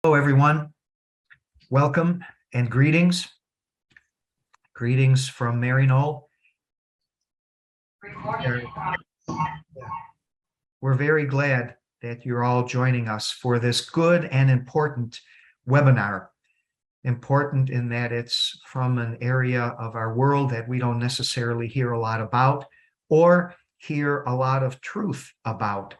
Hello, everyone. Welcome and greetings. Greetings from Maryknoll. We're very glad that you're all joining us for this good and important webinar. Important in that it's from an area of our world that we don't necessarily hear a lot about or hear a lot of truth about.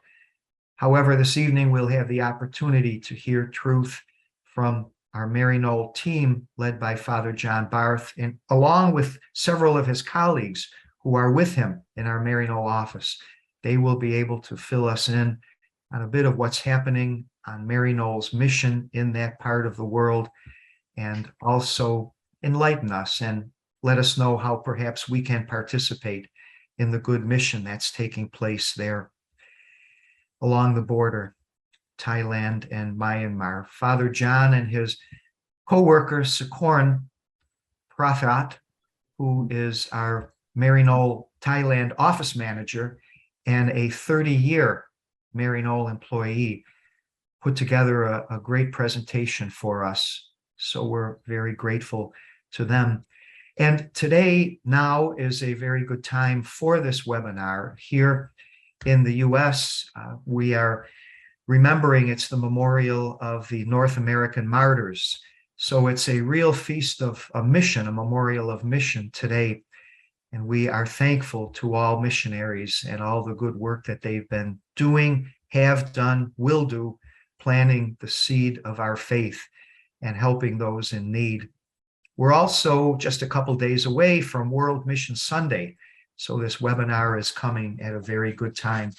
However, this evening we'll have the opportunity to hear truth from our Maryknoll team led by Father John Barth, and along with several of his colleagues who are with him in our Maryknoll office. They will be able to fill us in on a bit of what's happening on Maryknoll's mission in that part of the world, and also enlighten us and let us know how perhaps we can participate in the good mission that's taking place there along the border, Thailand and Myanmar. Father John and his co-worker, Sukorn Prafat, who is our Maryknoll Thailand office manager and a 30-year Maryknoll employee, put together a great presentation for us. So we're very grateful to them. And today now is a very good time for this webinar. Here in the US, we are remembering it's the memorial of the North American martyrs. So it's a real feast of a mission, a memorial of mission today. And we are thankful to all missionaries and all the good work that they've been doing, have done, will do, planting the seed of our faith and helping those in need. We're also just a couple days away from World Mission Sunday. So this webinar is coming at a very good time.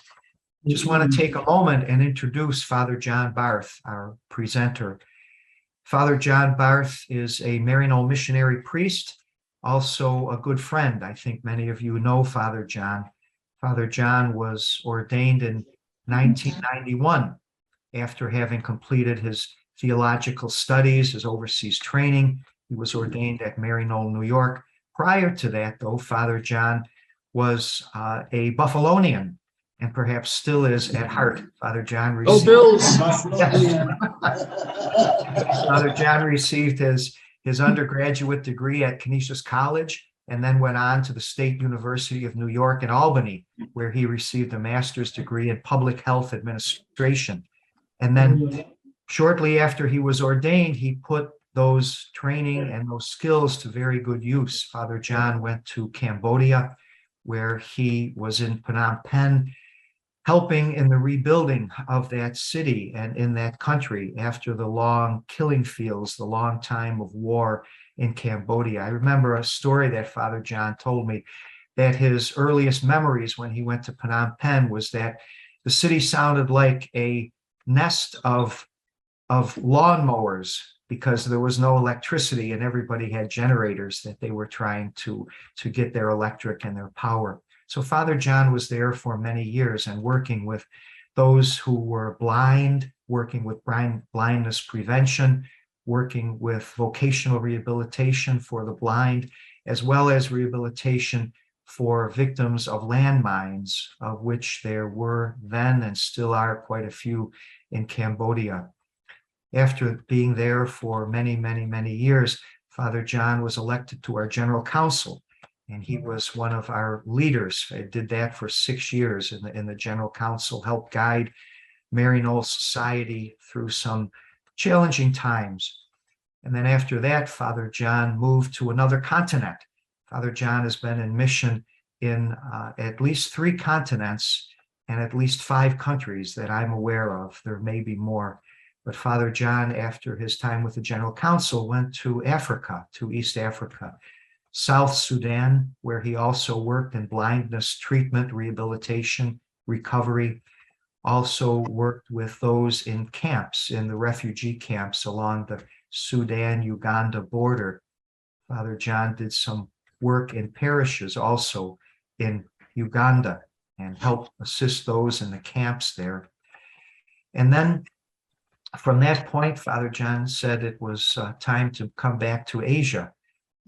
Just want to take a moment and introduce Father John Barth, our presenter. Father John Barth is a Maryknoll missionary priest, also a good friend. I think many of you know Father John. Father John was ordained in 1991 after having completed his theological studies, his overseas training. He was ordained at Maryknoll, New York. Prior to that, though, Father John was a Buffalonian, and perhaps still is at heart. Father John received, Father John received his undergraduate degree at Canisius College, and then went on to the State University of New York in Albany, where he received a master's degree in public health administration. And then shortly after he was ordained, he put those training and those skills to very good use. Father John went to Cambodia, where he was in Phnom Penh, helping in the rebuilding of that city and in that country after the long killing fields, the long time of war in Cambodia. I remember a story that Father John told me, that his earliest memories when he went to Phnom Penh was that the city sounded like a nest of lawnmowers, because there was no electricity and everybody had generators that they were trying to get their electric and their power. So Father John was there for many years and working with those who were blind, working with blindness prevention, working with vocational rehabilitation for the blind, as well as rehabilitation for victims of landmines, of which there were then and still are quite a few in Cambodia. After being there for many, many, many years, Father John was elected to our General Council, and he was one of our leaders. I did that for 6 years in the General Council, helped guide Maryknoll Society through some challenging times. And then after that, Father John moved to another continent. Father John has been in mission in at least 3 continents and at least 5 countries that I'm aware of. There may be more. But Father John, after his time with the General Council, went to Africa, to East Africa, South Sudan, where he also worked in blindness treatment, rehabilitation, recovery, also worked with those in camps, in the refugee camps along the Sudan-Uganda border. Father John did some work in parishes also in Uganda and helped assist those in the camps there. And then from that point, Father John said it was time to come back to Asia.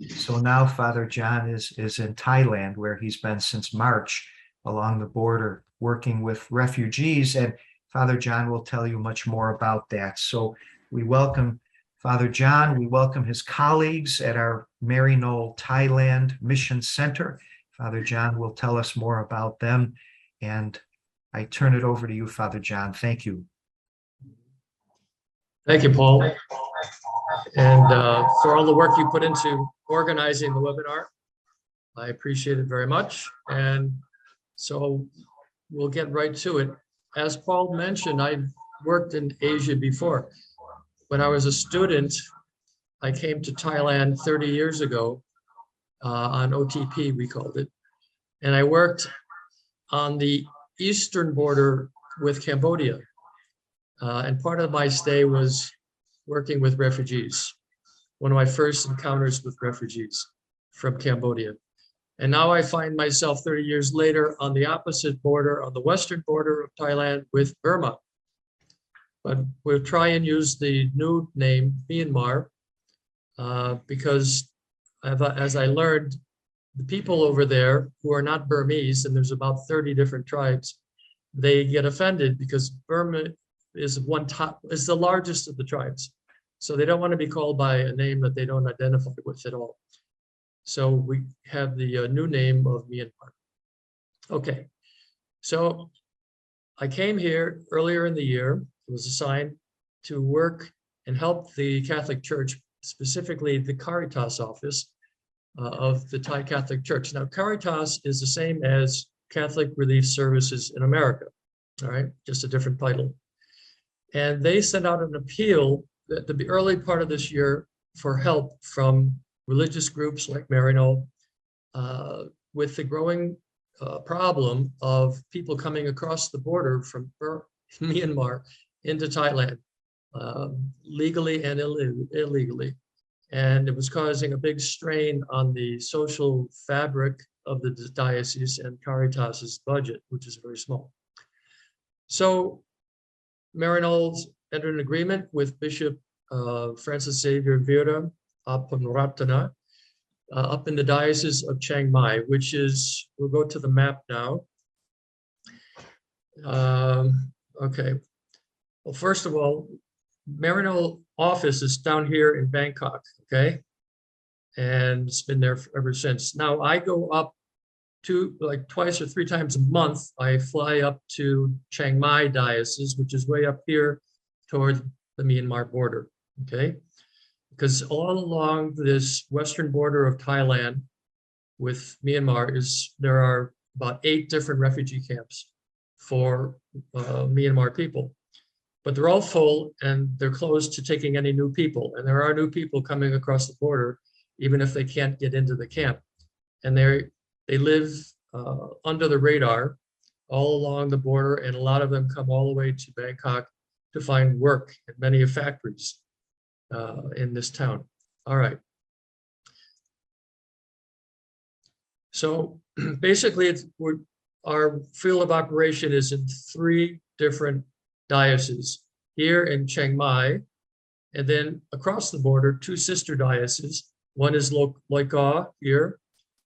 So now Father John is in Thailand, where he's been since March, along the border, working with refugees. And Father John will tell you much more about that. So We welcome Father John. We welcome his colleagues at our Maryknoll, Thailand Mission Center. Father John will tell us more about them. And I turn it over to you, Father John. Thank you. Thank you, Paul. And for all the work you put into organizing the webinar, I appreciate it very much. And so we'll get right to it. As Paul mentioned, I've worked in Asia before. When I was a student, I came to Thailand 30 years ago on OTP, we called it. And I worked on the eastern border with Cambodia. And part of my stay was working with refugees. One of my first encounters with refugees from Cambodia. And now I find myself 30 years later on the opposite border, on the western border of Thailand with Burma. But we'll try and use the new name, Myanmar, because as I learned, the people over there who are not Burmese, and there's about 30 different tribes, they get offended because Burma is the largest of the tribes. So they don't want to be called by a name that they don't identify with at all. So we have the new name of Myanmar. Okay, so I came here earlier in the year. I was assigned to work and help the Catholic Church, specifically the Caritas office of the Thai Catholic Church. Now, Caritas is the same as Catholic Relief Services in America, all right, just a different title. And they sent out an appeal at the early part of this year for help from religious groups like Maryknoll with the growing problem of people coming across the border from Myanmar into Thailand, legally and illegally. And it was causing a big strain on the social fabric of the diocese and Caritas's budget, which is very small. So Maryknoll entered an agreement with Bishop Francis Xavier Vera Aponratana up in the Diocese of Chiang Mai, which is, we'll go to the map now. Okay, well, first of all, Maryknoll office is down here in Bangkok, okay? And it's been there ever since. Now I go up to like twice or three times a month. I fly up to Chiang Mai Diocese, which is way up here toward the Myanmar border, okay? Because all along this western border of Thailand with Myanmar there are about 8 different refugee camps for Myanmar people. But they're all full and they're closed to taking any new people. And there are new people coming across the border, even if they can't get into the camp. And they live under the radar all along the border, and a lot of them come all the way to Bangkok to find work at many factories in this town. All right. So basically, our field of operation is in 3 different dioceses, here in Chiang Mai, and then across the border, 2 sister dioceses. One is Loikaw here,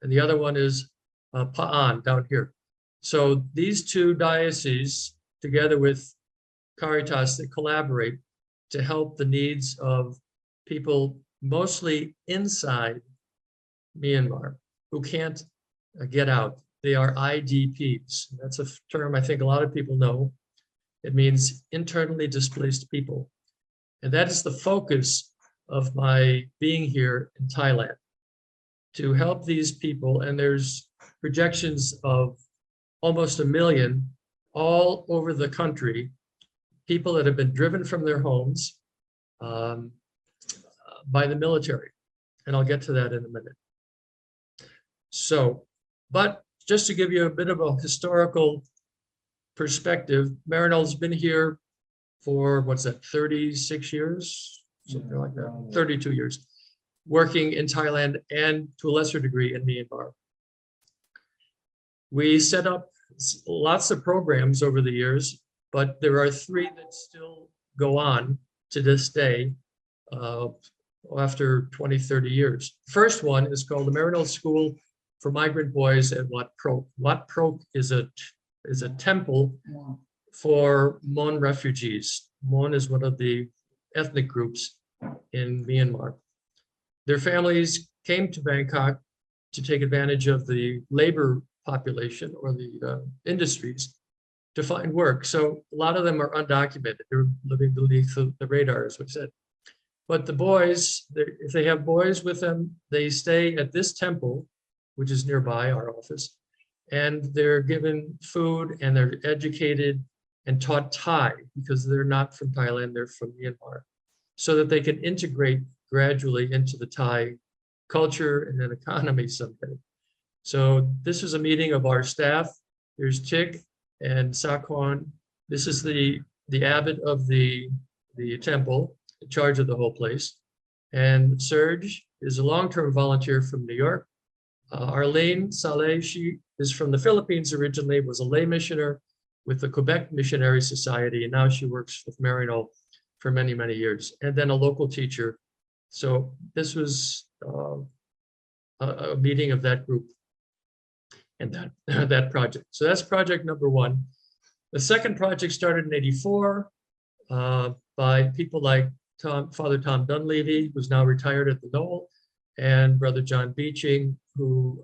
and the other one is Pa'an down here. So these 2 dioceses, together with Caritas, that collaborate to help the needs of people mostly inside Myanmar who can't get out. They are IDPs. That's a term I think a lot of people know. It means internally displaced people. And that is the focus of my being here in Thailand, to help these people. And there's projections of almost 1 million all over the country, people that have been driven from their homes by the military. And I'll get to that in a minute. So, but just to give you a bit of a historical perspective, Maryknoll's been here for, what's that, 36 years? Something like that, 32 years, working in Thailand and to a lesser degree in Myanmar. We set up lots of programs over the years, but there are 3 that still go on to this day after 20, 30 years. First one is called the Maryknoll School for Migrant Boys at Wat Prok. Wat Prok is a temple for Mon refugees. Mon is one of the ethnic groups in Myanmar. Their families came to Bangkok to take advantage of the labor population or the industries to find work. So a lot of them are undocumented. They're living beneath the radar, as we said. But the boys, if they have boys with them, they stay at this temple, which is nearby our office, and they're given food and they're educated and taught Thai because they're not from Thailand, they're from Myanmar, so that they can integrate gradually into the Thai culture and an economy someday. So this is a meeting of our staff. There's Chick and Sakhon. This is the abbot of the temple, in charge of the whole place. And Serge is a long-term volunteer from New York. Arlene Saleh, she is from the Philippines originally, was a lay missioner with the Quebec Missionary Society, and now she works with Maryknoll for many, many years, and then a local teacher. So this was a meeting of that group and that project. So that's project number one. The second project started in '84 by people like Father Tom Dunleavy, who's now retired at the Knoll, and Brother John Beeching, who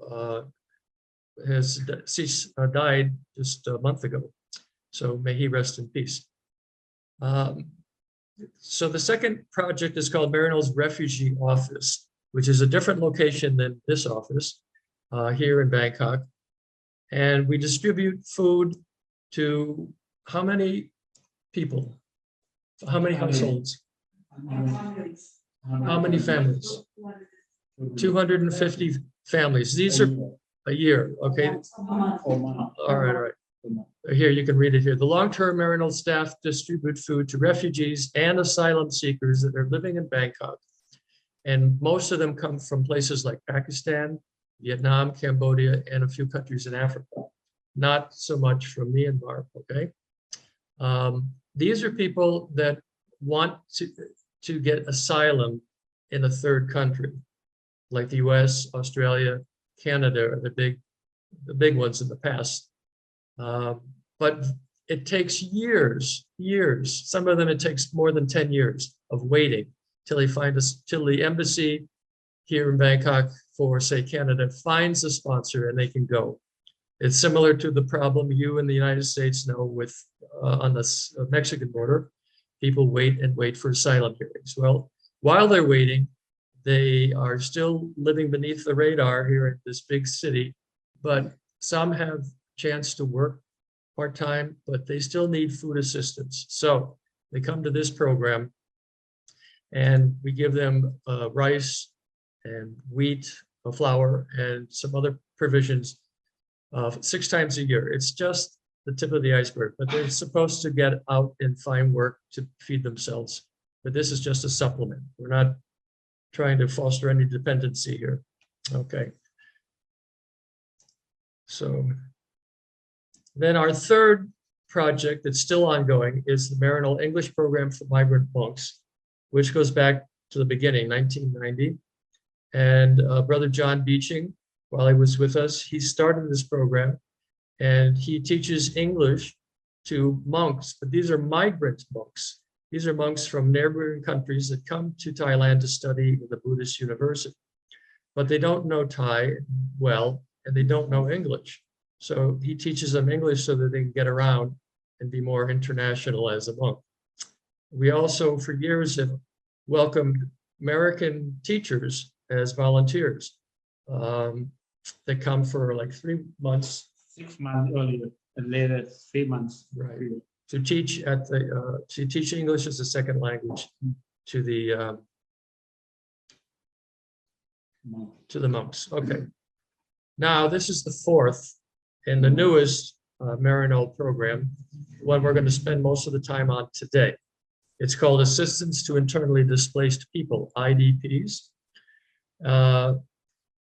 has died just a month ago. So may he rest in peace. So the second project is called Maryknoll's Refugee Office, which is a different location than this office here in Bangkok. And we distribute food to how many people? How many households? How many families? 250 families. These are a year, okay? All right. Here, you can read it here. The long-term Maryknoll staff distribute food to refugees and asylum seekers that are living in Bangkok. And most of them come from places like Pakistan, Vietnam, Cambodia, and a few countries in Africa. Not so much from Myanmar, okay? These are people that want to get asylum in a third country, like the US, Australia, Canada are the big ones in the past. But it takes years. Some of them it takes more than 10 years of waiting till the embassy here in Bangkok for, say, Canada finds a sponsor and they can go. It's similar to the problem you in the United States know with on the Mexican border. People wait and wait for asylum hearings. Well, while they're waiting, they are still living beneath the radar here in this big city, but some have chance to work part-time, but they still need food assistance. So they come to this program and we give them rice and wheat, flour, and some other provisions 6 times a year. It's just the tip of the iceberg, but they're supposed to get out and find work to feed themselves. But this is just a supplement. We're not trying to foster any dependency here. Okay. So then our third project that's still ongoing is the Maryknoll English Program for Migrant Monks, which goes back to the beginning, 1990. And Brother John Beeching, while he was with us, he started this program and he teaches English to monks, but these are migrant monks. These are monks from neighboring countries that come to Thailand to study in the Buddhist university, but they don't know Thai well and they don't know English. So he teaches them English so that they can get around and be more international as a monk. We also, for years, have welcomed American teachers as volunteers. They come for like 3 months. 6 months earlier and later 3 months. Right. To teach to teach English as a second language to the monks. Okay. Now this is the fourth and the newest Maryknoll program, one we're going to spend most of the time on today. It's called Assistance to Internally Displaced People, IDPs.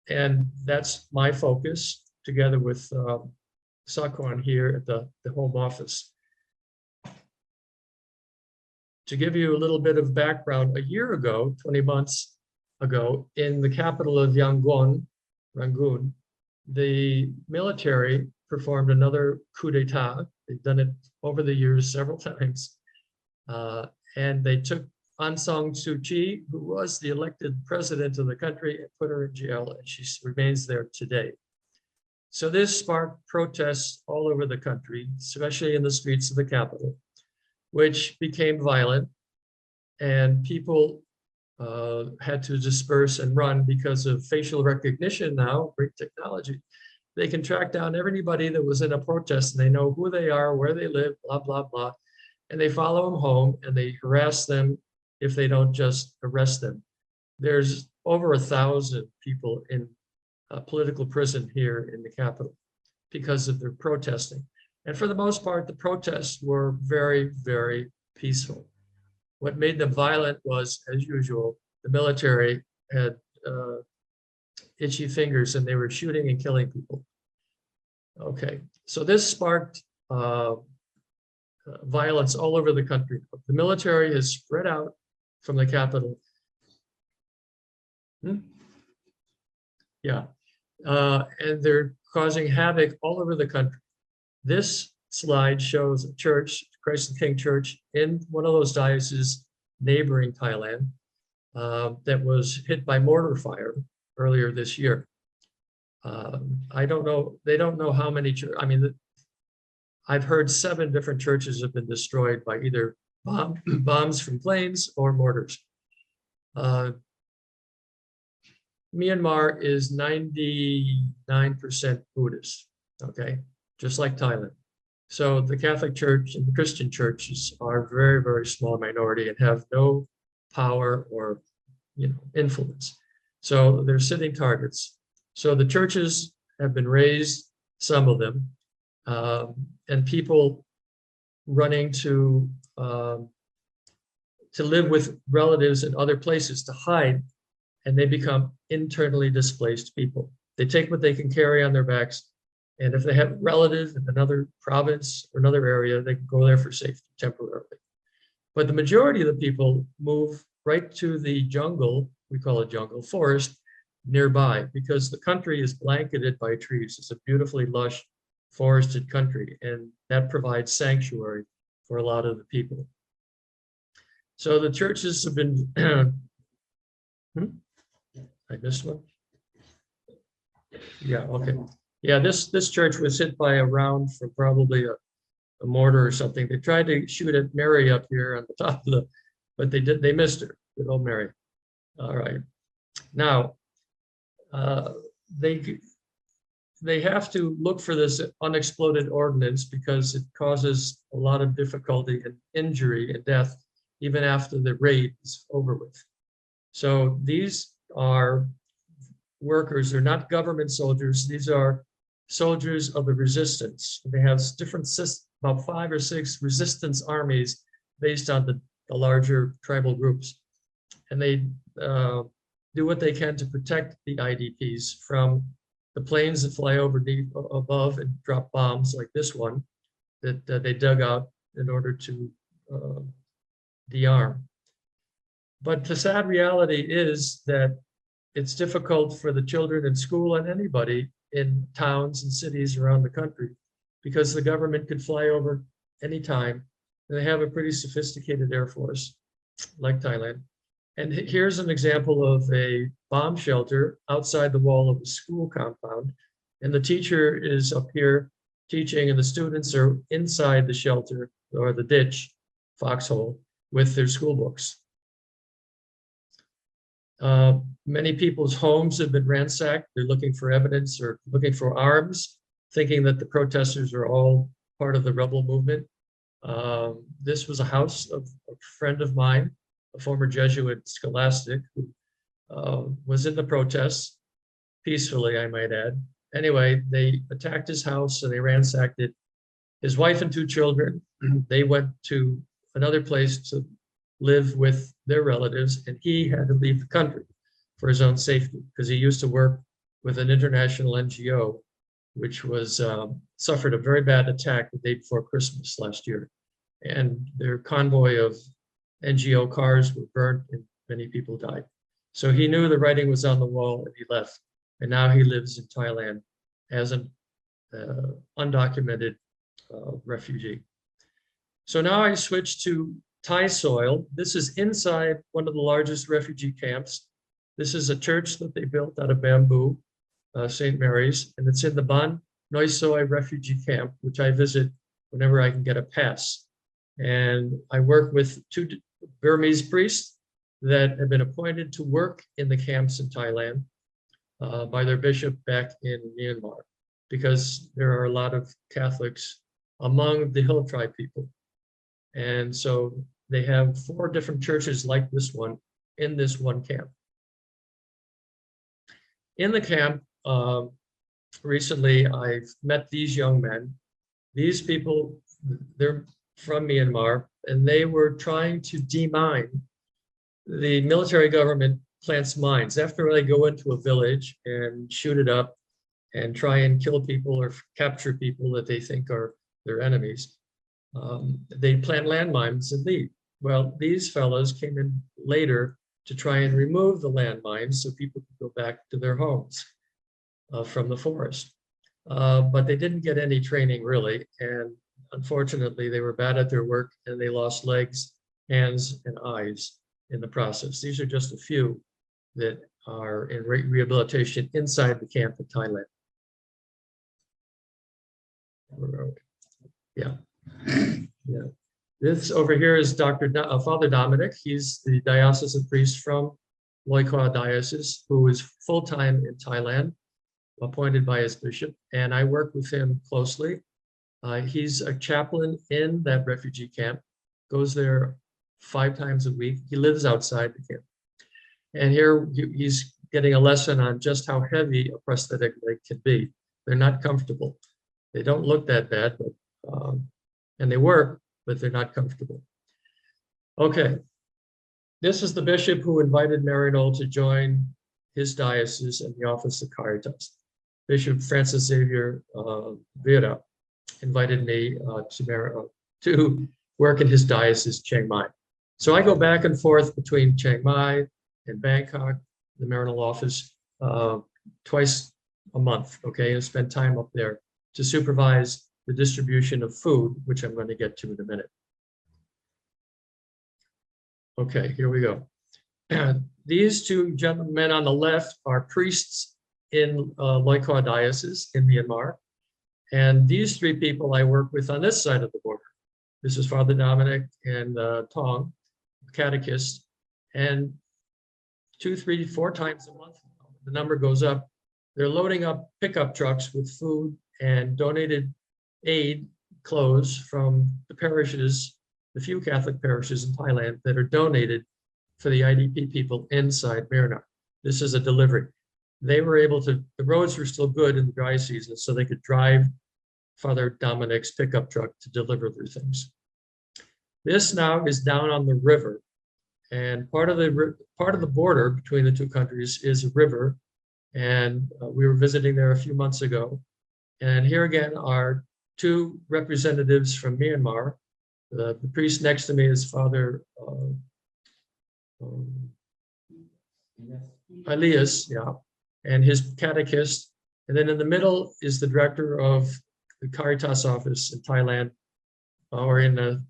And that's my focus, together with Sakhon here at the home office. To give you a little bit of background, a year ago, 20 months ago, in the capital of Yangon, Rangoon, the military performed another coup d'etat. They've done it over the years several times. And they took Aung San Suu Kyi, who was the elected president of the country, and put her in jail, and she remains there today. So this sparked protests all over the country, especially in the streets of the capital, which became violent, and people had to disperse and run because of facial recognition now, great technology. They can track down everybody that was in a protest, and they know who they are, where they live, blah, blah, blah. And they follow them home, and they harass them if they don't just arrest them. There's over 1,000 people in political prison here in the capital because of their protesting. And for the most part, the protests were very, very peaceful. What made them violent was, as usual, the military had itchy fingers and they were shooting and killing people. Okay, so this sparked violence all over the country. The military has spread out from the capital. Yeah, and they're causing havoc all over the country. This slide shows a church, Christ the King Church, in one of those dioceses neighboring Thailand that was hit by mortar fire earlier this year. I don't know, they don't know how many, I mean, I've heard 7 different churches have been destroyed by either bombs from planes or mortars. Myanmar is 99% Buddhist, okay, just like Thailand. So the Catholic Church and the Christian churches are very, very small minority and have no power or, influence. So they're sitting targets. So the churches have been razed, some of them, and people running to live with relatives in other places to hide, and they become internally displaced people. They take what they can carry on their backs, and if they have relatives in another province or another area, they can go there for safety temporarily. But the majority of the people move right to the jungle, we call it jungle, forest, nearby, because the country is blanketed by trees. It's a beautifully lush forested country, and that provides sanctuary for a lot of the people. So the churches have been, I missed one? Yeah, okay. Yeah, this church was hit by a round from probably a mortar or something. They tried to shoot at Mary up here on the top of but they missed her, good old Mary. All right. Now, they have to look for this unexploded ordnance because it causes a lot of difficulty and injury and death even after the raid is over with. So these are workers, they're not government soldiers, these are soldiers of the resistance. They have different about 5 or 6 resistance armies based on the larger tribal groups. And they do what they can to protect the IDPs from the planes that fly over above and drop bombs like this one that they dug out in order to de-arm. But the sad reality is that it's difficult for the children in school and anybody in towns and cities around the country because the government could fly over anytime. They have a pretty sophisticated Air Force like Thailand. And here's an example of a bomb shelter outside the wall of a school compound. And the teacher is up here teaching, and the students are inside the shelter or the ditch, foxhole, with their school books. Many people's homes have been ransacked. They're looking for evidence or looking for arms, thinking that the protesters are all part of the rebel movement. This was a house of a friend of mine, a former Jesuit scholastic, who was in the protests, peacefully, I might add. Anyway, they attacked his house and they ransacked it. His wife and 2 children, they went to another place to live with their relatives, and he had to leave the country for his own safety because he used to work with an international NGO, which was suffered a very bad attack the day before Christmas last year. And their convoy of NGO cars were burnt and many people died. So he knew the writing was on the wall and he left. And now he lives in Thailand as an undocumented refugee. So now I switch to Thai soil. This is inside one of the largest refugee camps. This is a church that they built out of bamboo, St. Mary's, and it's in the Ban Noi Soi refugee camp, which I visit whenever I can get a pass. And I work with 2 Burmese priests that have been appointed to work in the camps in Thailand by their bishop back in Myanmar, because there are a lot of Catholics among the hill tribe people. And so they have 4 different churches like this one in this one camp. In the camp, recently I've met these young men. These people, they're from Myanmar, and they were trying to demine. The military government plants mines. After they go into a village and shoot it up and try and kill people or capture people that they think are their enemies, they plant landmines and leave. Well, these fellows came in later to try and remove the landmines so people could go back to their homes from the forest. But they didn't get any training really, and unfortunately they were bad at their work and they lost legs, hands, and eyes in the process. These are just a few that are in rehabilitation inside the camp in Thailand. Yeah. Yeah. This over here is Father Dominic. He's the diocesan priest from Loy Kwa Diocese, who is full-time in Thailand, appointed by his bishop, and I work with him closely. He's a chaplain in that refugee camp, goes there 5 times a week. He lives outside the camp. And here he's getting a lesson on just how heavy a prosthetic leg can be. They're not comfortable. They don't look that bad, but, and they work, but they're not comfortable. Okay, this is the bishop who invited Maryknoll to join his diocese in the office of Caritas. Bishop Francis Xavier Vera invited me to work in his diocese, Chiang Mai. So I go back and forth between Chiang Mai and Bangkok, the Maryknoll office, twice a month, okay, and spend time up there to supervise the distribution of food, which I'm going to get to in a minute. Okay, here we go. These 2 gentlemen on the left are priests in Loy Kwa Diocese in Myanmar. And these 3 people I work with on this side of the border. This is Father Dominic and Tong, catechist. And 2, 3, 4 times a month, the number goes up. They're loading up pickup trucks with food and donated aid, clothes from the parishes, the few Catholic parishes in Thailand that are donated for the IDP people inside Maryknoll. This is a delivery. They were able to, the roads were still good in the dry season, so they could drive Father Dominic's pickup truck to deliver their things. This now is down on the river, and part of the border between the 2 countries is a river, and we were visiting there a few months ago. And here again are 2 representatives from Myanmar. The priest next to me is Father Elias, yeah, and his catechist. And then in the middle is the director of the Caritas office in Thailand, or in the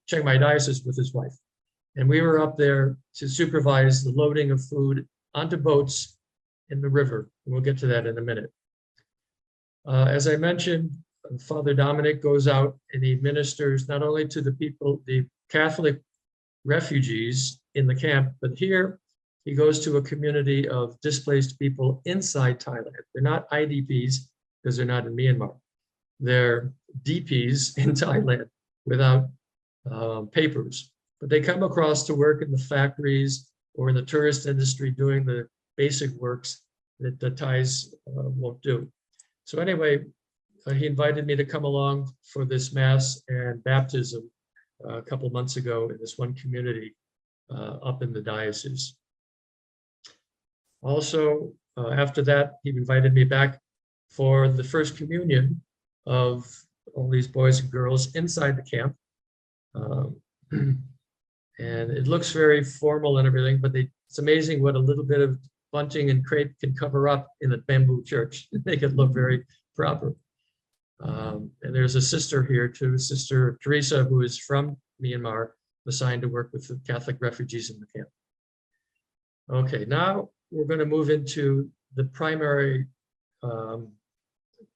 Chiang Mai Diocese with his wife. And we were up there to supervise the loading of food onto boats in the river. And we'll get to that in a minute. As I mentioned, Father Dominic goes out and he ministers not only to the people, the Catholic refugees in the camp, but here he goes to a community of displaced people inside Thailand. They're not IDPs because they're not in Myanmar. They're DPs in Thailand without papers, but they come across to work in the factories or in the tourist industry doing the basic works that the Thais won't do. So anyway, he invited me to come along for this mass and baptism a couple months ago in this one community up in the diocese. Also, after that, he invited me back for the first communion of all these boys and girls inside the camp. And it looks very formal and everything, but it's amazing what a little bit of bunting and crepe can cover up in a bamboo church and make it look very proper. And there's a sister here too, Sister Teresa, who is from Myanmar, assigned to work with the Catholic refugees in the camp. Okay, now we're going to move into the primary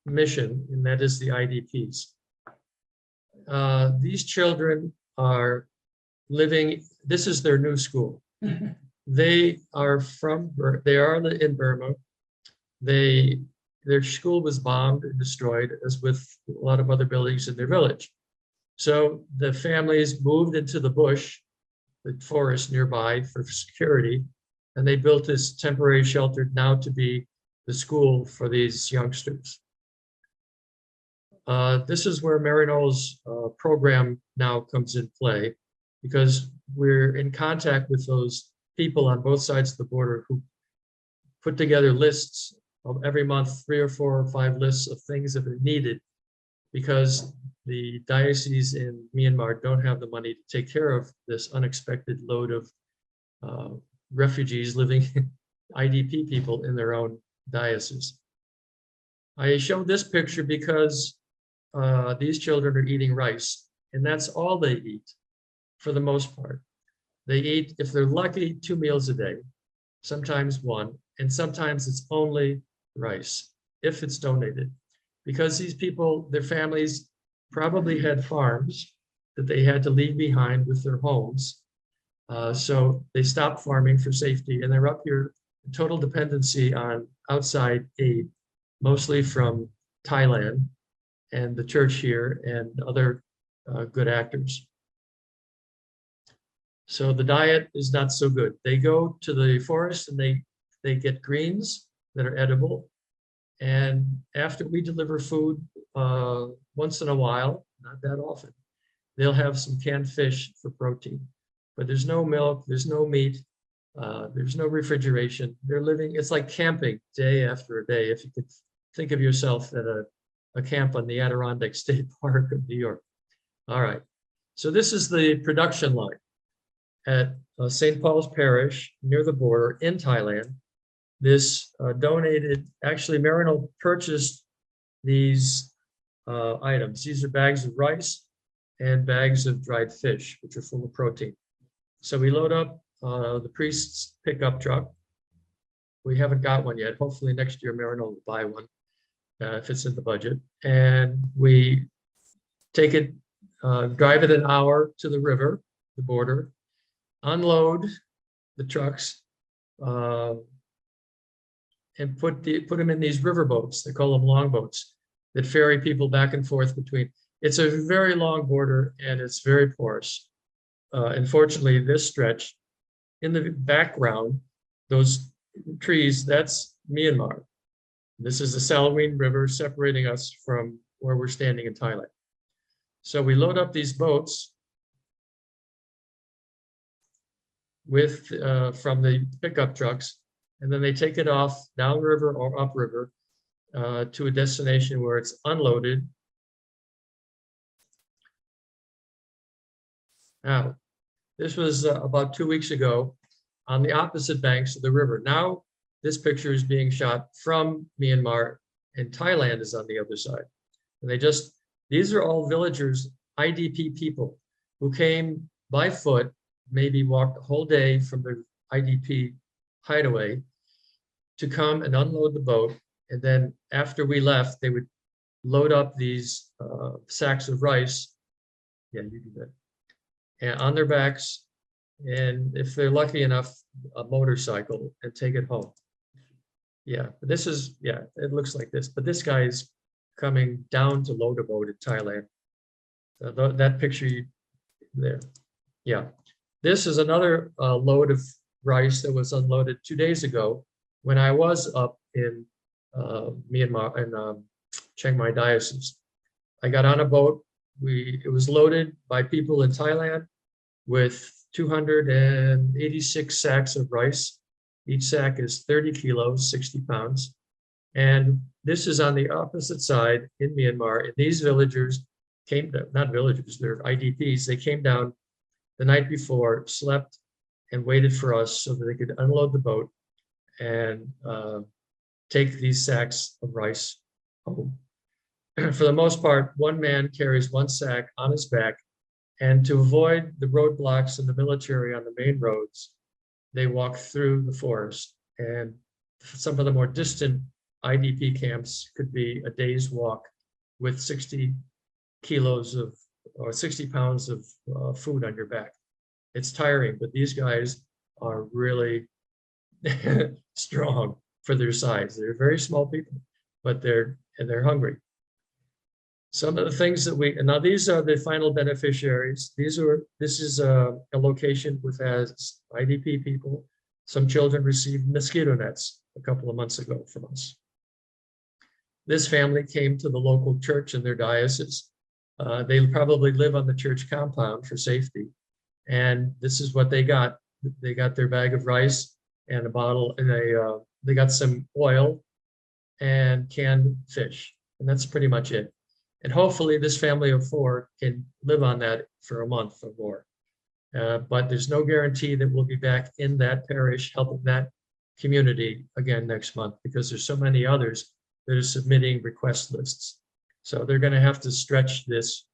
mission, and that is the IDPs. These children are living, this is their new school. They are in Burma. Their school was bombed and destroyed, as with a lot of other buildings in their village. So the families moved into the bush, the forest nearby, for security, and they built this temporary shelter now to be the school for these youngsters. This is where Maryknoll's program now comes in play, because we're in contact with those people on both sides of the border who put together lists of every month, 3 or 4 or 5 lists of things that are needed, because the dioceses in Myanmar don't have the money to take care of this unexpected load of refugees living, IDP people in their own diocese. I showed this picture because these children are eating rice, and that's all they eat for the most part. They eat, if they're lucky, 2 meals a day, sometimes 1, and sometimes it's only rice, if it's donated. Because these people, their families probably had farms that they had to leave behind with their homes. So they stopped farming for safety, and they're up here in total dependency on outside aid, mostly from Thailand and the church here and other good actors. So the diet is not so good. They go to the forest and they get greens that are edible. And after we deliver food once in a while, not that often, they'll have some canned fish for protein. But there's no milk, there's no meat, there's no refrigeration. They're living, it's like camping day after day, if you could think of yourself at a camp on the Adirondack State Park of New York. All right, so this is the production line at St. Paul's Parish near the border in Thailand. This donated, actually Maryknoll purchased these items. These are bags of rice and bags of dried fish, which are full of protein. So we load up the priest's pickup truck. We haven't got one yet. Hopefully next year Maryknoll will buy one if it's in the budget. And we take it, drive it an hour to the river, the border, unload the trucks, and put them in these river boats. They call them long boats that ferry people back and forth between. It's a very long border and it's very porous. Unfortunately, this stretch, in the background, those trees, that's Myanmar. This is the Salween River separating us from where we're standing in Thailand. So we load up these boats with from the pickup trucks, and then they take it off downriver or upriver to a destination where it's unloaded. Now, this was about 2 weeks ago on the opposite banks of the river. Now, this picture is being shot from Myanmar, and Thailand is on the other side. And these are all villagers, IDP people who came by foot, maybe walked a whole day from their IDP hideaway to come and unload the boat. And then after we left, they would load up these sacks of rice. Yeah, you do that. And on their backs, and if they're lucky enough, a motorcycle, and take it home. Yeah, this is, yeah, it looks like this, but this guy is coming down to load a boat in Thailand. That picture there. Yeah, this is another load of rice that was unloaded 2 days ago when I was up in Myanmar and Chiang Mai Diocese. I got on a boat. It was loaded by people in Thailand with 286 sacks of rice. Each sack is 30 kilos, 60 pounds. And this is on the opposite side in Myanmar. And these villagers came, not villagers, they're IDPs. They came down the night before, slept, and waited for us so that they could unload the boat and take these sacks of rice home. For the most part, one man carries one sack on his back And to avoid the roadblocks and the military on the main roads, they walk through the forest. And some of the more distant IDP camps could be a day's walk with 60 kilos of, or 60 pounds of food on your back. It's tiring, but these guys are really strong for their size. They're very small people, but they're hungry. Some of the things that now these are the final beneficiaries. This is a location which has IDP people. Some children received mosquito nets a couple of months ago from us. This family came to the local church in their diocese. They probably live on the church compound for safety. And this is what they got. They got their bag of rice and a bottle, and they got some oil and canned fish. And that's pretty much it. And hopefully this family of 4 can live on that for a month or more. But there's no guarantee that we'll be back in that parish helping that community again next month, because there's so many others that are submitting request lists. So they're going to have to stretch this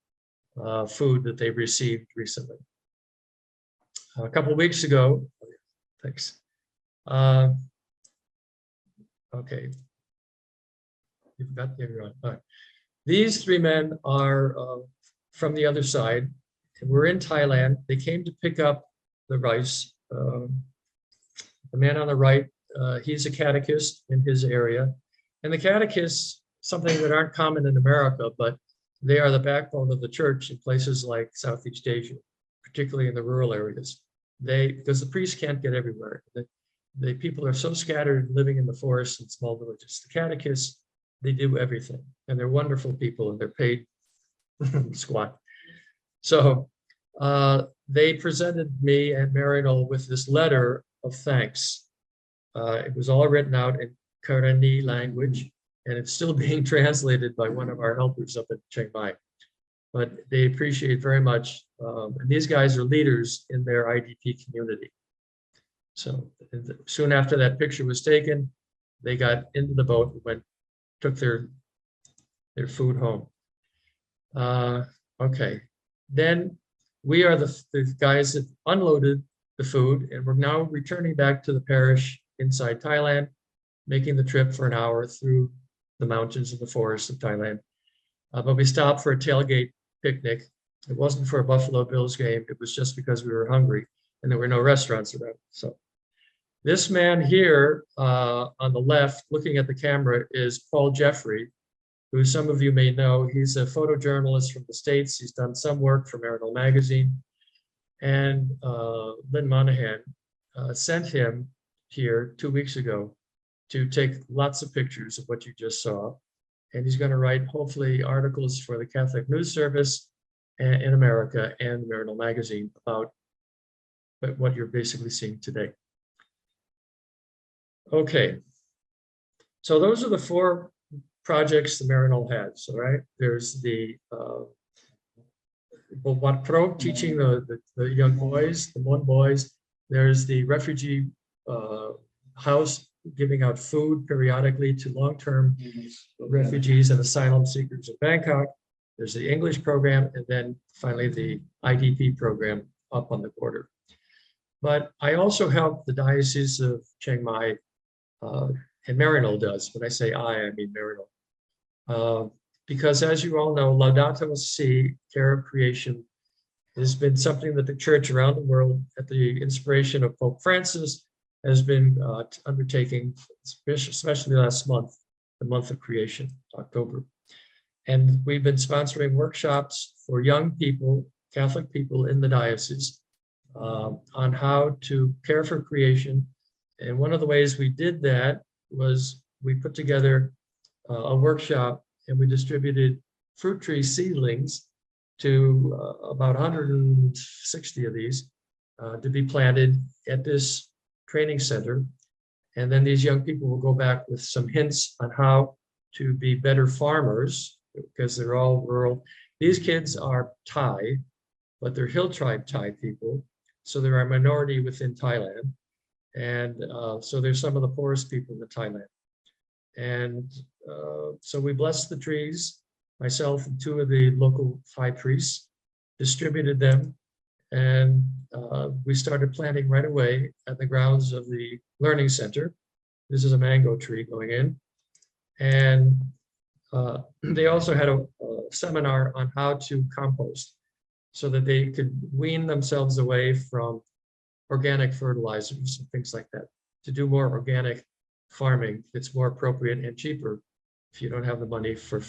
food that they've received recently. A couple of weeks ago, thanks. Okay. You've got everyone. All right. These 3 men are from the other side, and we're in Thailand. They came to pick up the rice. The man on the right, he's a catechist in his area. And the catechists, something that aren't common in America, but they are the backbone of the church in places like Southeast Asia, particularly in the rural areas. Because the priests can't get everywhere. The people are so scattered living in the forests and small villages. The catechists, they do everything. And they're wonderful people, and they're paid squat. So they presented me and Maryknoll with this letter of thanks. It was all written out in Karani language, and it's still being translated by one of our helpers up in Chiang Mai. But they appreciate very much, and these guys are leaders in their IDP community. So soon after that picture was taken, they got into the boat and took their food home. Okay, then we are the guys that unloaded the food, and we're now returning back to the parish inside Thailand, making the trip for an hour through the mountains and the forests of Thailand. But we stopped for a tailgate picnic. It wasn't for a Buffalo Bills game. It was just because we were hungry and there were no restaurants around. So this man here on the left, looking at the camera, is Paul Jeffrey, who some of you may know. He's a photojournalist from the States. He's done some work for Maryknoll magazine. And Lynn Monahan sent him here 2 weeks ago to take lots of pictures of what you just saw. And he's going to write, hopefully, articles for the Catholic News Service in America and Maryknoll magazine about what you're basically seeing today. Okay, so those are the 4 projects the Maryknoll has. All right, there's the Pro teaching the young boys, the Mon boys. There's the refugee house giving out food periodically to long-term refugees and asylum seekers in Bangkok. There's the English program, and then finally the IDP program up on the border. But I also help the Diocese of Chiang Mai, and Maryknoll does. When I say I mean Maryknoll. Because as you all know, Laudato Si, care of creation, has been something that the church around the world, at the inspiration of Pope Francis, has been undertaking, especially last month, the month of creation, October. And we've been sponsoring workshops for young people, Catholic people in the diocese, on how to care for creation. And one of the ways we did that was we put together a workshop, and we distributed fruit tree seedlings to about 160 of these to be planted at this training center. And then these young people will go back with some hints on how to be better farmers, because they're all rural. These kids are Thai, but they're Hill Tribe Thai people. So they're a minority within Thailand. And so they're some of the poorest people in Thailand. And so we blessed the trees, myself and 2 of the local Thai priests. distributed them, and we started planting right away at the grounds of the Learning Center. This is a mango tree going in. And they also had a seminar on how to compost so that they could wean themselves away from organic fertilizers and things like that, to do more organic farming. It's more appropriate and cheaper if you don't have the money for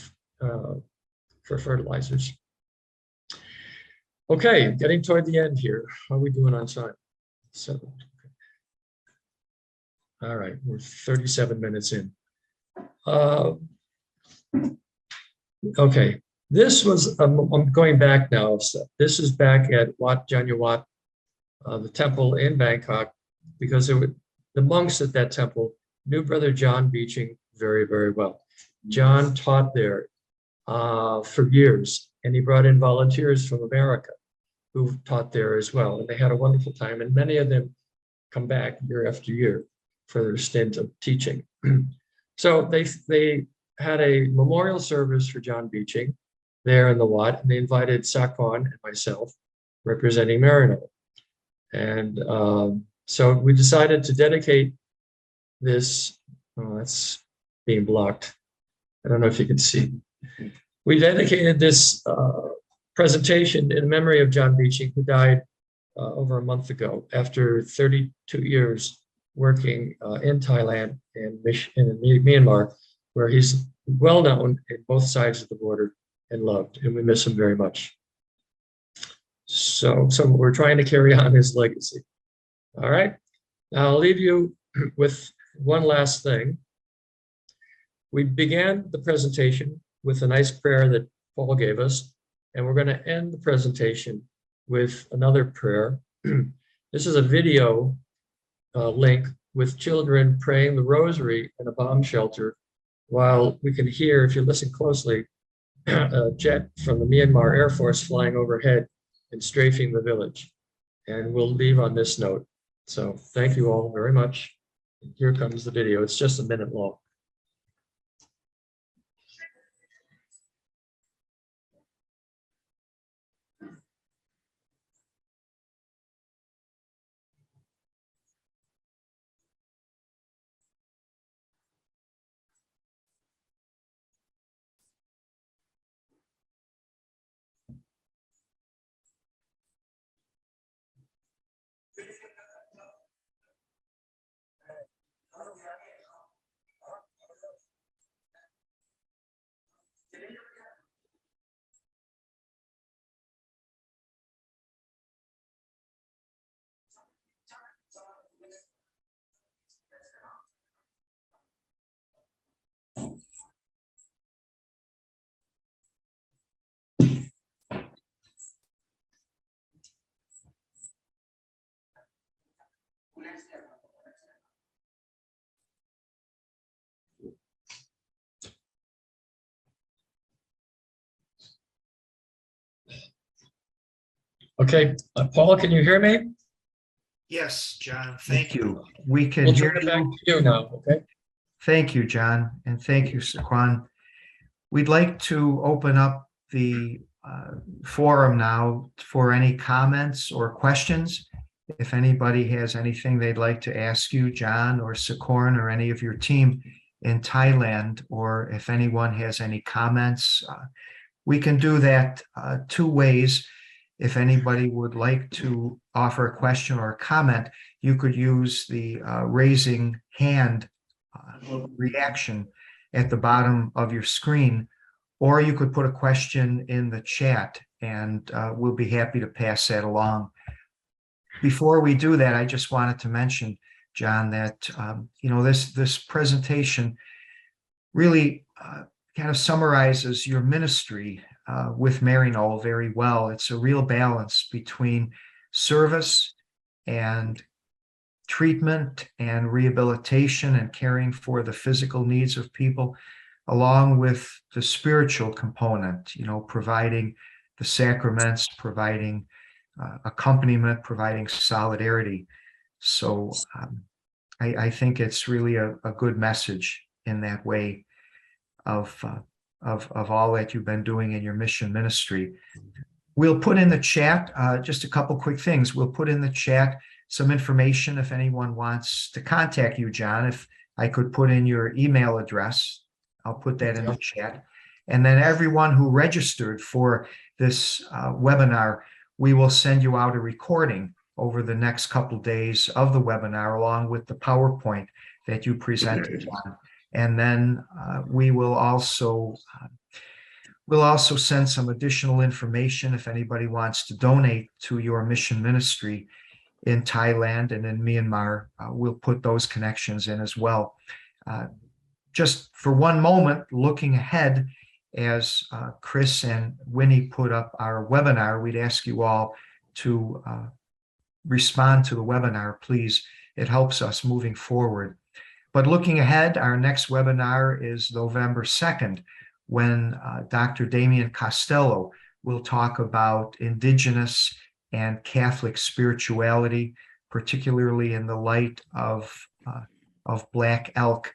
fertilizers. Okay, getting toward the end here. How are we doing on time? 7. Okay. All right, we're 37 minutes in. Okay, this was, I'm going back now. So this is back at Wat Janyawat, the temple in Bangkok, because the monks at that temple knew Brother John Beeching very, very well. John taught there for years, and he brought in volunteers from America who taught there as well. And they had a wonderful time, and many of them come back year after year for their stint of teaching. So they had a memorial service for John Beeching there in the Wat, and they invited Sakon and myself representing Maryknoll. And so we decided to dedicate this, oh, that's being blocked. I don't know if you can see. We dedicated this presentation in memory of John Beeching, who died over a month ago after 32 years working in Thailand and in Myanmar, where he's well known in both sides of the border and loved, and we miss him very much. So we're trying to carry on his legacy. All right, now I'll leave you with one last thing. We began the presentation with a nice prayer that Paul gave us, and we're going to end the presentation with another prayer. This is a video link with children praying the rosary in a bomb shelter, while we can hear, if you listen closely, a jet from the Myanmar Air Force flying overhead and strafing the village. And we'll leave on this note. So thank you all very much. Here comes the video. It's just a minute long. Okay, Paul, can you hear me? Yes, John, thank you. We can We'll hear turn it back you. to you now, okay? Thank you, John, and thank you, Sakwan. We'd like to open up the forum now for any comments or questions. If anybody has anything they'd like to ask you, John or Sakorn or any of your team in Thailand, or if anyone has any comments, we can do that 2 ways. If anybody would like to offer a question or a comment, you could use the raising hand reaction at the bottom of your screen, or you could put a question in the chat, and we'll be happy to pass that along. Before we do that, I just wanted to mention, John, that this presentation really kind of summarizes your ministry with Maryknoll very well. It's a real balance between service and treatment and rehabilitation and caring for the physical needs of people, along with the spiritual component, providing the sacraments, providing accompaniment, providing solidarity. So I think it's really a good message in that way of all that you've been doing in your mission ministry. We'll put in the chat, just a couple quick things. We'll put in the chat some information if anyone wants to contact you, John. If I could put in your email address, I'll put that in the chat. And then everyone who registered for this webinar, we will send you out a recording over the next couple days of the webinar, along with the PowerPoint that you presented on. And then we will also we'll also send some additional information if anybody wants to donate to your mission ministry in Thailand and in Myanmar. We'll put those connections in as well. Just for one moment, looking ahead, as Chris and Winnie put up our webinar, we'd ask you all to respond to the webinar, please. It helps us moving forward. But looking ahead, our next webinar is November 2nd, when Dr. Damian Costello will talk about Indigenous and Catholic spirituality, particularly in the light of Black Elk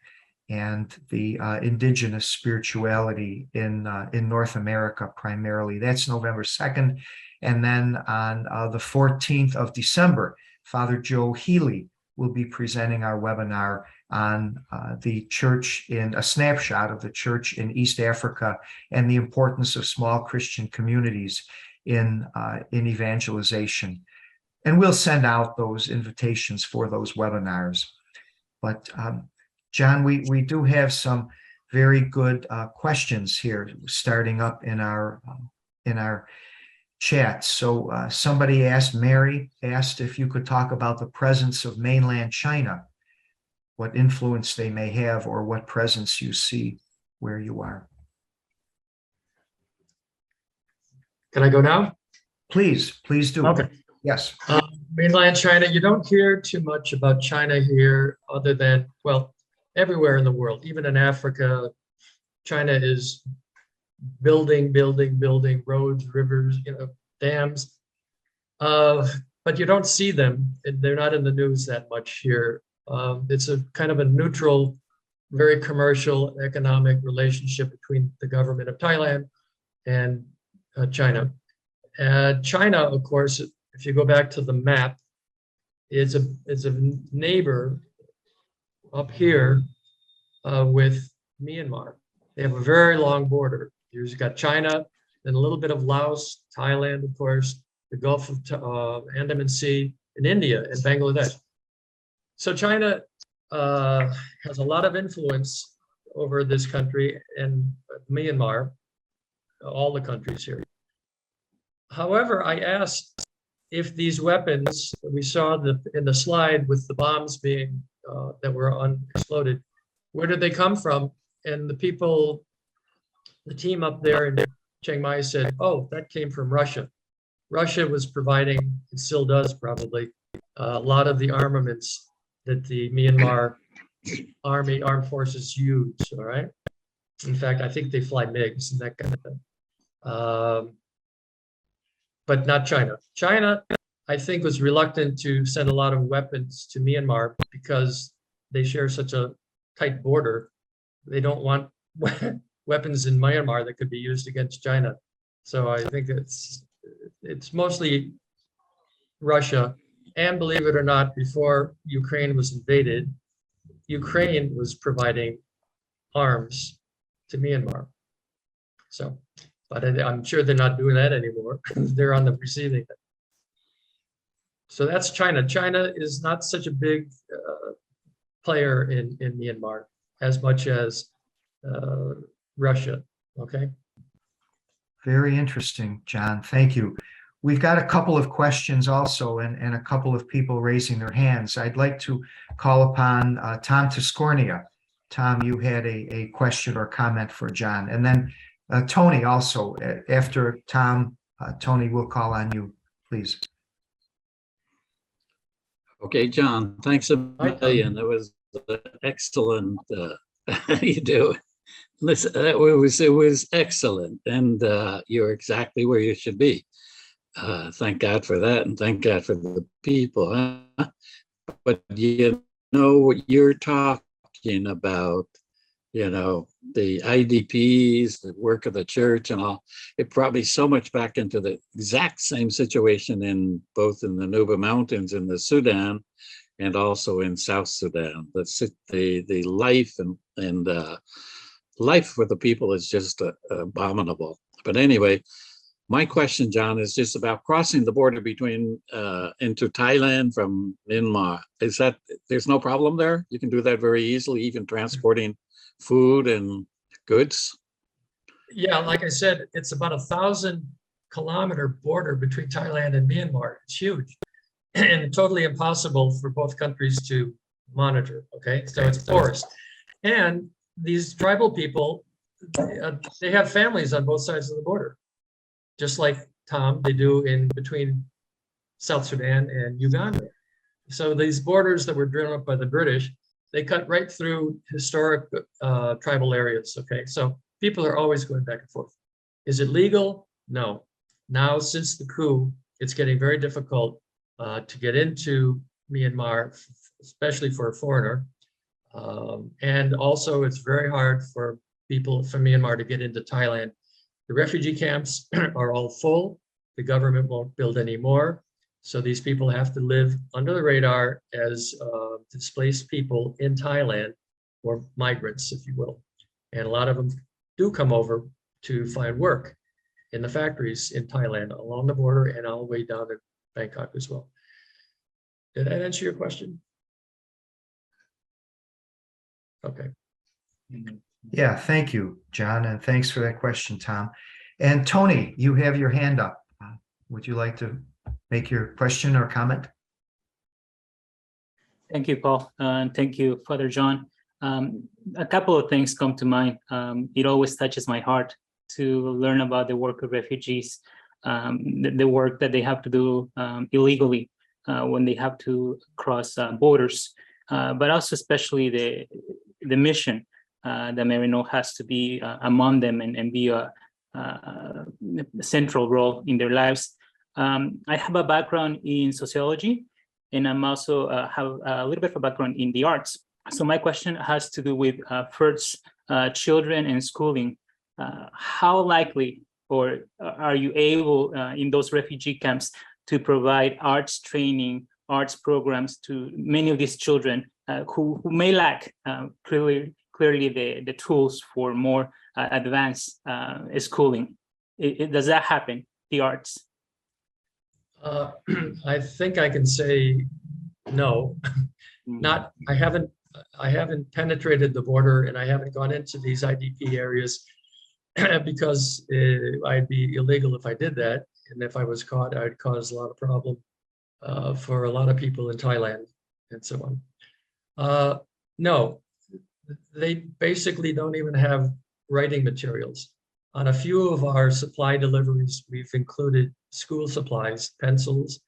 and the Indigenous spirituality in North America primarily. That's November 2nd. And then on the 14th of December, Father Joe Healy will be presenting our webinar on the church, in a snapshot of the church in East Africa and the importance of small Christian communities in evangelization. And we'll send out those invitations for those webinars. But John, we do have some very good questions here starting up in our chat. So somebody asked, Mary asked if you could talk about the presence of mainland China, what influence they may have, or what presence you see where you are. Can I go now? Please do. Okay. Yes. Mainland China, you don't hear too much about China here other than, well, everywhere in the world, even in Africa. China is building roads, rivers, dams. But you don't see them. They're not in the news that much here. It's a kind of a neutral, very commercial, economic relationship between the government of Thailand and China. China, of course, if you go back to the map, is a neighbor up here with Myanmar. They have a very long border. You've got China, then a little bit of Laos, Thailand, of course, the Gulf of Andaman Sea, and India and Bangladesh. So China has a lot of influence over this country and Myanmar, all the countries here. However, I asked if these weapons we saw in the slide with the bombs being that were unexploded, where did they come from? And the team up there in Chiang Mai said, oh, that came from Russia. Russia was providing, and still does probably, a lot of the armaments that the Myanmar armed forces use, all right? In fact, I think they fly MiGs and that kind of thing. But not China. China, I think, was reluctant to send a lot of weapons to Myanmar because they share such a tight border. They don't want weapons in Myanmar that could be used against China. So I think it's mostly Russia. And believe it or not, before Ukraine was invaded, Ukraine was providing arms to Myanmar. So, but I'm sure they're not doing that anymore. They're on the receiving end. So that's China. China is not such a big player in Myanmar as much as Russia. Okay. Very interesting, John. Thank you. We've got a couple of questions also, and a couple of people raising their hands. I'd like to call upon Tom Tiscornia. Tom, you had a question or comment for John. And then Tony also. After Tom, Tony, we'll call on you, please. Okay, John, thanks a million. That was excellent. How do you do? Listen, it was excellent, and you're exactly where you should be. Thank God for that, and thank God for the people. But what you're talking about the IDPs, the work of the church and all. It brought me so much back into the exact same situation in both in the Nuba Mountains in the Sudan and also in South Sudan. The life and life for the people is just abominable. But anyway, my question, John, is just about crossing the border between into Thailand from Myanmar. There's no problem there? You can do that very easily, even transporting food and goods? Yeah, like I said, it's about 1,000-kilometer border between Thailand and Myanmar. It's huge and totally impossible for both countries to monitor. Okay, so it's forest. And these tribal people, they have families on both sides of the border, just like Tom, they do in between South Sudan and Uganda. So these borders that were driven up by the British, they cut right through historic tribal areas. Okay, so people are always going back and forth. Is it legal? No. Now, since the coup, it's getting very difficult to get into Myanmar, especially for a foreigner. And also, it's very hard for people from Myanmar to get into Thailand. The refugee camps are all full. The government won't build any more. So these people have to live under the radar as displaced people in Thailand, or migrants, if you will. And a lot of them do come over to find work in the factories in Thailand along the border and all the way down to Bangkok as well. Did that answer your question? Okay. Yeah, thank you, John, and thanks for that question, Tom. And Tony, you have your hand up. Would you like to make your question or comment? Thank you, Paul, and thank you, Father John. A couple of things come to mind. It always touches my heart to learn about the work of refugees, the work that they have to do illegally when they have to cross borders, but also especially the mission that Maryknoll has to be among them and be a central role in their lives. I have a background in sociology, and I'm also have a little bit of a background in the arts. So my question has to do with first children and schooling. How likely, or are you able in those refugee camps to provide arts training, arts programs to many of these children who may lack clearly the tools for more advanced schooling? Does that happen, the arts? I think I can say no. Not. I haven't penetrated the border, and I haven't gone into these IDP areas because I'd be illegal if I did that, and if I was caught, I'd cause a lot of problem for a lot of people in Thailand and so on. No, they basically don't even have writing materials. On a few of our supply deliveries, we've included school supplies, pencils,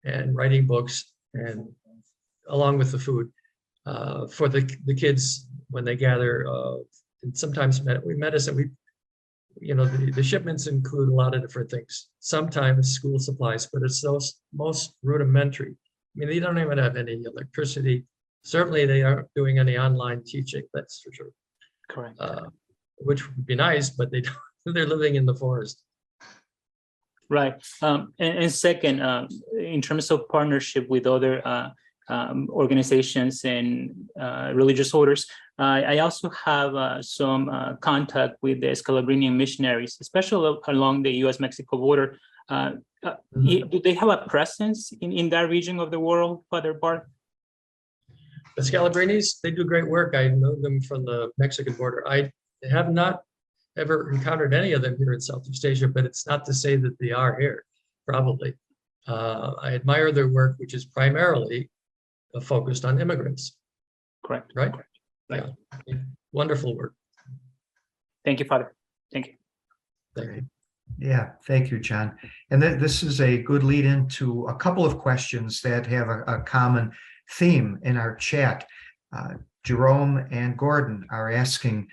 and writing books, and along with the food for the kids when they gather. And sometimes medicine. The shipments include a lot of different things. Sometimes school supplies, but it's those most rudimentary. I mean, they don't even have any electricity. Certainly, they aren't doing any online teaching. That's for sure. Correct. Which would be nice, but they don't. They're living in the forest. Right. And second, in terms of partnership with other organizations and religious orders, I also have some contact with the Scalabrinian missionaries, especially along the U.S.-Mexico border. Do they have a presence in that region of the world, Father Bart? The Scalabrinis, they do great work. I know them from the Mexican border. I have not ever encountered any of them here in Southeast Asia, but it's not to say that they are here, probably. I admire their work, which is primarily focused on immigrants. Correct. Right? Correct. Right. Yeah. Wonderful work. Thank you, Father. Thank you. Thank you. Yeah, thank you, John. And this is a good lead into a couple of questions that have a common theme in our chat. Jerome and Gordon are asking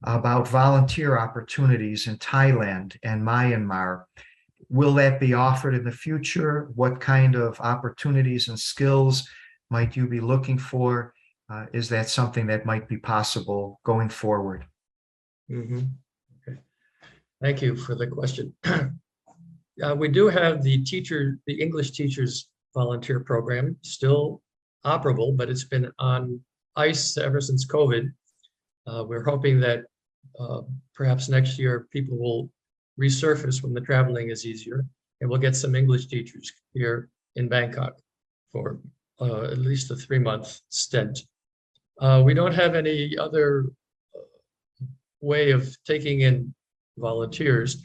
about volunteer opportunities in Thailand and Myanmar. Will that be offered in the future? What kind of opportunities and skills might you be looking for? is that something that might be possible going forward? Mhm. Okay. Thank you for the question. We do have the English teachers volunteer program still operable, but it's been on ice ever since COVID. We're hoping that perhaps next year people will resurface when the traveling is easier, and we'll get some English teachers here in Bangkok for at least a 3-month stint. We don't have any other way of taking in volunteers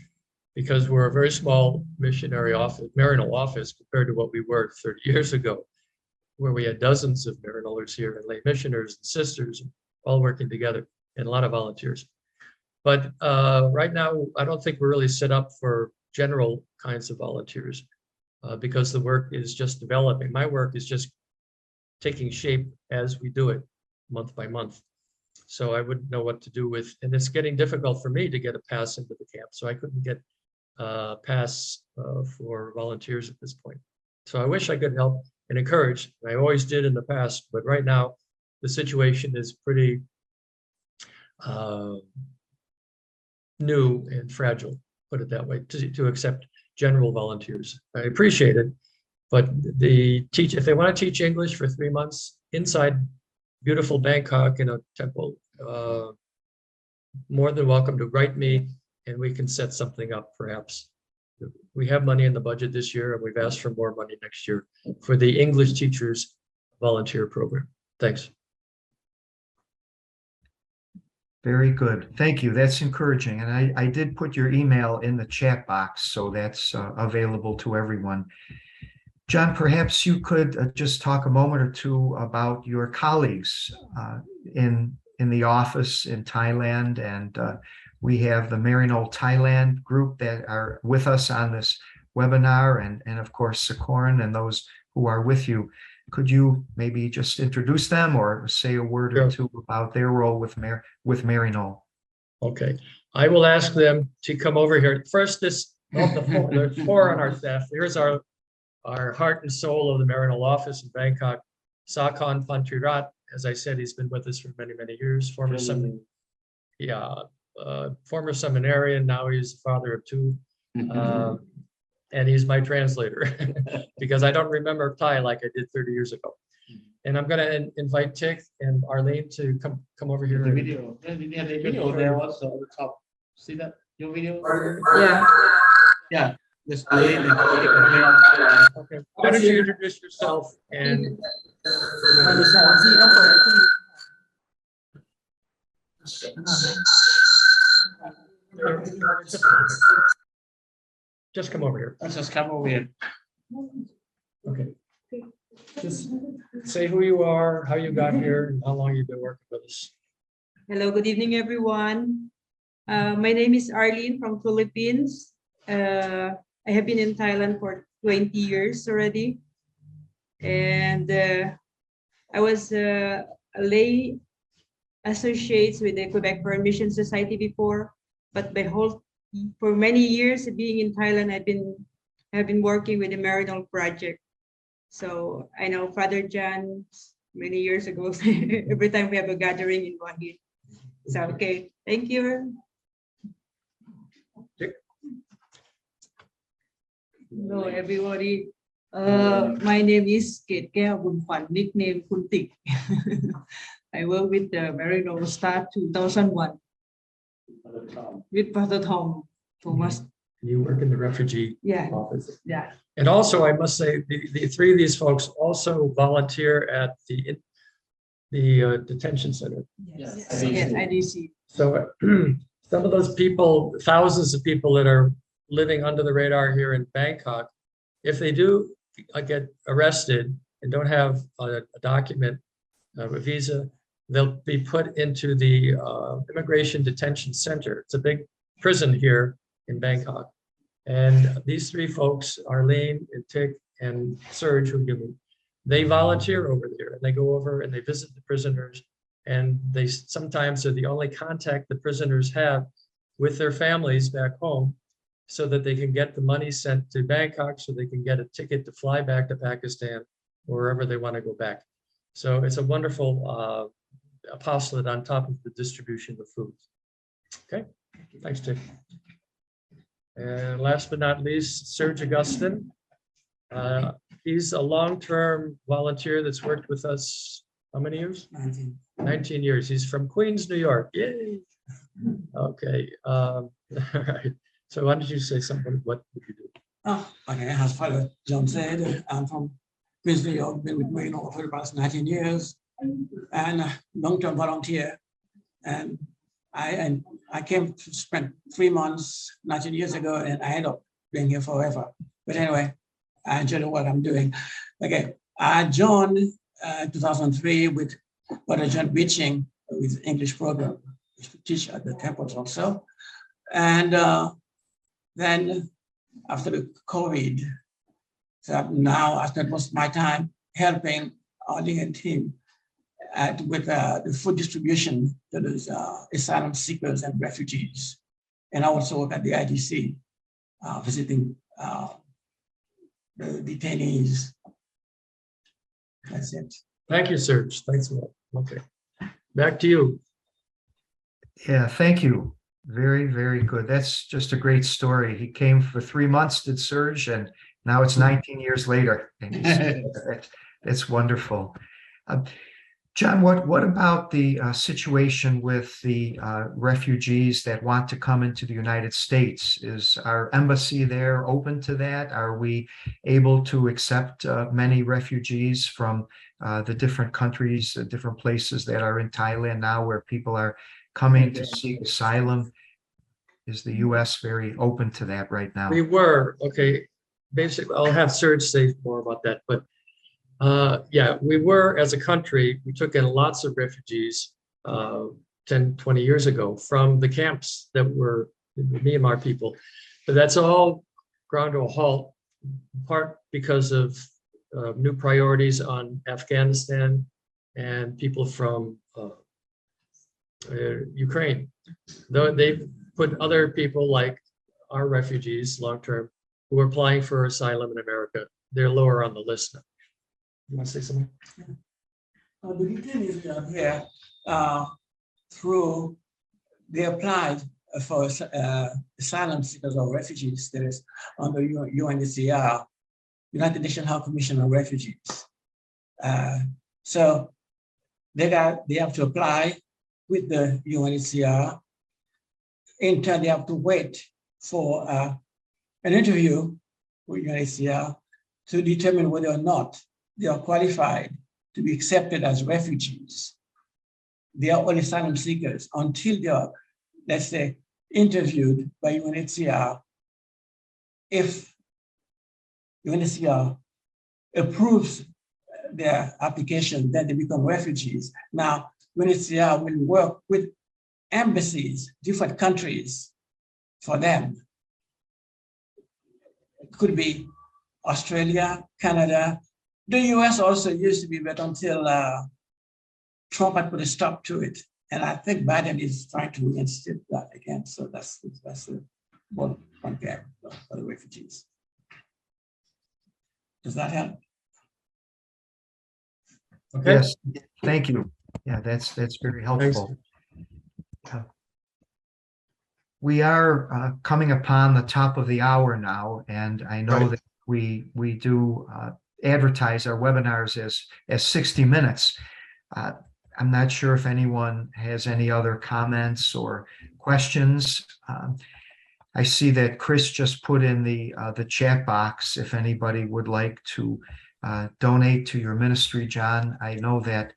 because we're a very small missionary office, Maryknoll office, compared to what we were 30 years ago, where we had dozens of Maryknollers here and lay missioners and sisters all working together and a lot of volunteers. But right now, I don't think we're really set up for general kinds of volunteers because the work is just developing. My work is just taking shape as we do it month by month. So I wouldn't know what to do with, and it's getting difficult for me to get a pass into the camp. So I couldn't get a pass for volunteers at this point. So I wish I could help and encourage. I always did in the past, but right now the situation is pretty new and fragile, put it that way, to accept general volunteers. I appreciate it, but if they want to teach English for 3 months inside beautiful Bangkok in a temple, more than welcome to write me and we can set something up perhaps. We have money in the budget this year and we've asked for more money next year for the English teachers volunteer program. Thanks. Very good. Thank you. That's encouraging. And I did put your email in the chat box, so that's available to everyone. John, perhaps you could just talk a moment or two about your colleagues in the office in Thailand. And we have the Maryknoll Thailand group that are with us on this webinar, and of course, Sikoran and those who are with you. Could you maybe just introduce them or say a word or two about their role with Maryknoll? Okay, I will ask them to come over here. First, there's 4 on our staff. Here's our heart and soul of the Maryknoll office in Bangkok, Sakon Pantirat. As I said, he's been with us for many, many years. Former seminarian. Now he's the father of 2. And he's my translator because I don't remember Thai like I did 30 years ago. And I'm going to invite Tick and Arlene to come over here. The video. Yeah, the video there was on the top. See that? Your video? Yeah. Yeah. Just Okay. Why don't you introduce yourself and just come over here. let's just come over here. Okay. Just say who you are, how you got here, and how long you've been working with us. Hello, good evening, everyone. My name is Arlene from Philippines. I have been in Thailand for 20 years already. And I was a lay associate with the Quebec Foreign Mission Society before, but for many years being in Thailand, I've been working with the Maryknoll project. So I know Father John many years ago. Every time we have a gathering in Wahid. So okay, thank you. Hello, everybody. My name is Kate Keo Bunfan, nickname Kuntik. I work with the Maryknoll start 2001 with Father Tom Thomas. You work in the refugee office. Yeah. And also, I must say, the 3 of these folks also volunteer at the detention center. Yes. IDC. So some of those people, thousands of people that are living under the radar here in Bangkok, if they do get arrested and don't have a document, a visa, they'll be put into the immigration detention center. It's a big prison here in Bangkok. And these 3 folks, Arlene and Tick and Serge, they volunteer over there and they go over and they visit the prisoners, and they sometimes are the only contact the prisoners have with their families back home so that they can get the money sent to Bangkok so they can get a ticket to fly back to Pakistan or wherever they want to go back. So it's a wonderful apostolate on top of the distribution of food. Okay, thanks, Dick. And last but not least, Serge Augustin. He's a long-term volunteer that's worked with us, how many years? 19. 19 years. He's from Queens, New York. Yay. Okay. All right. So why don't you say something? What would you do? Oh, okay. As Father John said, I'm from Queens, New York, been with Maryknoll for the past 19 years and a long-term volunteer. And I came to spend 3 months 19 years ago, and I ended up being here forever. But anyway, I enjoy what I'm doing. Okay, I joined 2003 with Father John Beeching with English program. I used to teach at the temples also. And then after the COVID, so now I spend most of my time helping our Lincoln team with the food distribution to those asylum seekers and refugees. And I also work at the IDC, visiting the detainees. That's it. Thank you, Serge. Thanks a lot. Okay. Back to you. Yeah, thank you. Very, very good. That's just a great story. He came for 3 months, did Serge, and now it's 19 years later. And it's wonderful. John, what about the situation with the refugees that want to come into the United States? Is our embassy there open to that? Are we able to accept many refugees from the different countries, different places that are in Thailand now where people are coming to seek asylum? Is the U.S. very open to that right now? We were, okay, basically, I'll have Serge say more about that, but yeah, we were, as a country, we took in lots of refugees 10, 20 years ago from the camps that were the Myanmar people. But that's all ground to a halt, in part because of new priorities on Afghanistan and people from Ukraine. Though they've put other people like our refugees, long-term, who are applying for asylum in America, they're lower on the list now. You want to say something? The detainees are here through, they applied for asylum seekers or refugees that is under UNHCR, United Nations High Commission on Refugees. So they have to apply with the UNHCR. In turn, they have to wait for an interview with UNHCR to determine whether or not they are qualified to be accepted as refugees. They are all asylum seekers until they are, let's say, interviewed by UNHCR. If UNHCR approves their application, then they become refugees. Now, UNHCR will work with embassies, different countries for them. It could be Australia, Canada. The US also used to be, but until Trump had put a stop to it. And I think Biden is trying to reinstate that again. So that's the one gap for the refugees. Does that help? Okay. Yes, thank you. Yeah, that's very helpful. We are coming upon the top of the hour now, and I know that we do advertise our webinars as 60 minutes. I'm not sure if anyone has any other comments or questions. I see that Chris just put in the chat box if anybody would like to donate to your ministry, John. I know that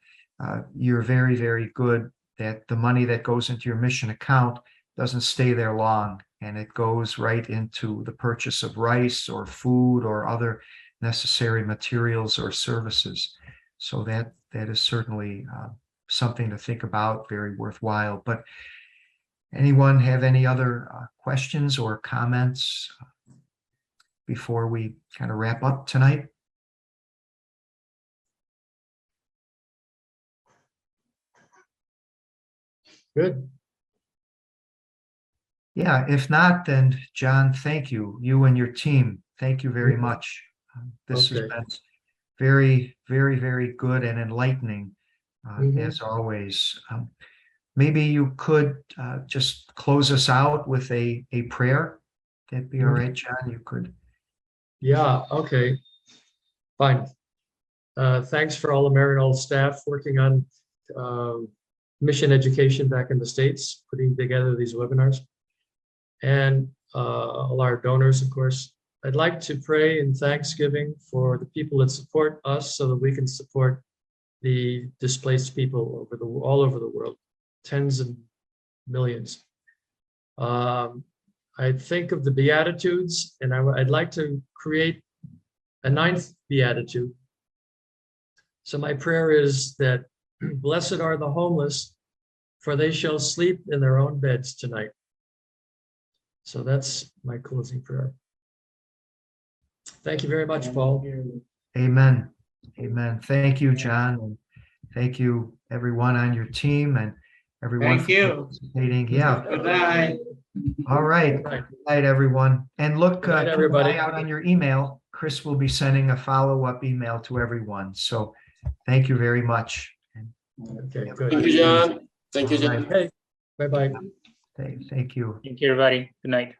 you're very, very good, that the money that goes into your mission account doesn't stay there long, and it goes right into the purchase of rice or food or other necessary materials or services. So that is certainly something to think about, very worthwhile. But anyone have any other questions or comments before we kind of wrap up tonight? Good. Yeah, if not, then John, thank you. You and your team, thank you very much. This has been very, very, very good and enlightening, Mhm. as always. Maybe you could just close us out with a prayer. That'd be all right, John. You could. Yeah, okay, fine. Thanks for all the Maryknoll staff working on mission education back in the States, putting together these webinars. And all our donors, of course. I'd like to pray in thanksgiving for the people that support us so that we can support the displaced people all over the world, tens of millions. I think of the Beatitudes, and I'd like to create a 9th Beatitude. So my prayer is that blessed are the homeless, for they shall sleep in their own beds tonight. So that's my closing prayer. Thank you very much, Paul. Amen. Amen. Thank you, John. And thank you, everyone on your team and everyone Thank for you. participating. Yeah. Good night. All right. Good night. Good night, everyone. And look, Good night, keep an everybody. eye out on your email. Chris will be sending a follow-up email to everyone. So thank you very much. Okay, Thank good. you, John. Thank you, All John. right. Okay, bye-bye. Thank you. Thank you, everybody. Good night.